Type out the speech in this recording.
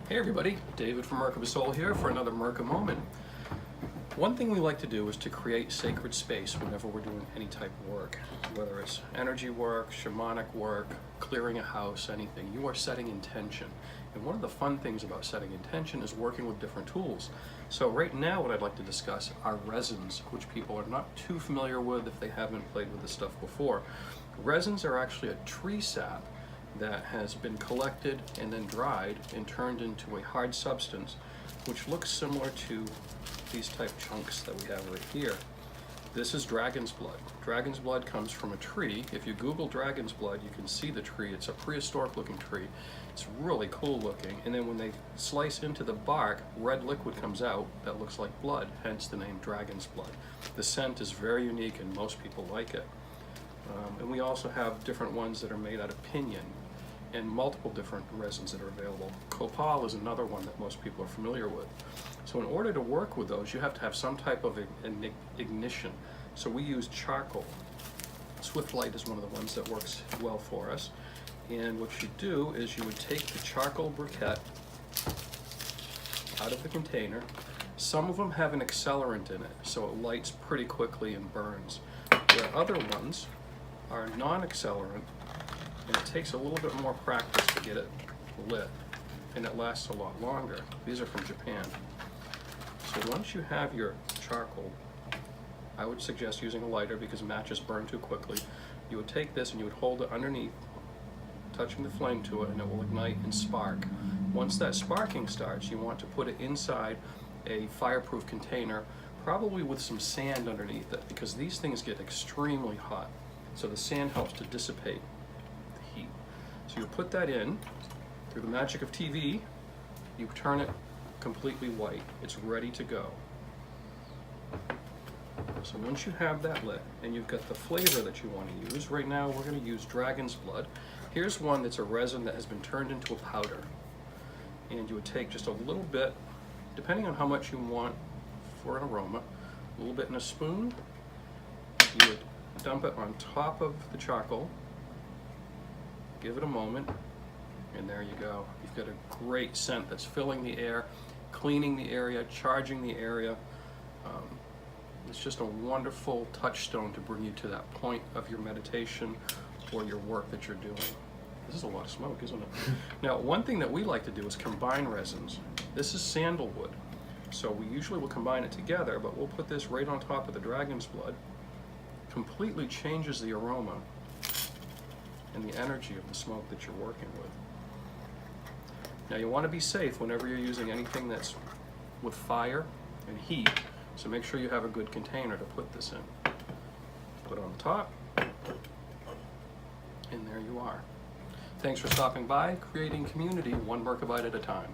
Hey everybody, David from Merka here for another Merka Moment. One thing we like to do is to create sacred space whenever we're doing any type of work, whether it's energy work, shamanic work, clearing a house, anything. You are setting intention. And one of the fun things about setting intention is working with different tools. So right now what I'd like to discuss are resins, which people are not too familiar with if they haven't played with this stuff before. Resins are actually a tree sap that has been collected and then dried and turned into a hard substance which looks similar to these type chunks that we have right here. This is dragon's blood. Dragon's blood comes from a tree. If you Google dragon's blood, you can see the tree. It's a prehistoric looking tree. It's really cool looking, and then when they slice into the bark, red liquid comes out that looks like blood, hence the name dragon's blood. The scent is very unique and most people like it. And we also have different ones that are made out of pinyon and multiple different resins that are available. Copal is another one that most people are familiar with. So in order to work with those, you have to have some type of ignition. So we use charcoal. Swift Light is one of the ones that works well for us. And what you do is you would take the charcoal briquette out of the container. Some of them have an accelerant in it, so it lights pretty quickly and burns. Where other ones are non-accelerant, and it takes a little bit more practice to get it lit, and it lasts a lot longer. These are from Japan. So once you have your charcoal, I would suggest using a lighter because matches burn too quickly. You would take this and you would hold it underneath, touching the flame to it, and it will ignite and spark. Once that sparking starts, you want to put it inside a fireproof container, probably with some sand underneath it, because these things get extremely hot. So the sand helps to dissipate the heat. So you put that in, through the magic of TV, you turn it completely white. It's ready to go. So once you have that lit, and you've got the flavor that you want to use, right now we're going to use dragon's blood. Here's one that's a resin that has been turned into a powder. And you would take just a little bit, depending on how much you want for an aroma, a little bit in a spoon. You would dump it on top of the charcoal, give it a moment, and there you go. You've got a great scent that's filling the air, cleaning the area, charging the area. It's just a wonderful touchstone to bring you to that point of your meditation or your work that you're doing. This is a lot of smoke, isn't it? Now, one thing that we like to do is combine resins. This is sandalwood, so we usually will combine it together, but we'll put this right on top of the dragon's blood. Completely changes the aroma and the energy of the smoke that you're working with. Now, you want to be safe whenever you're using anything that's with fire and heat, so make sure you have a good container to put this in. Put it on the top, and there you are. Thanks for stopping by, creating community one Merka bite at a time.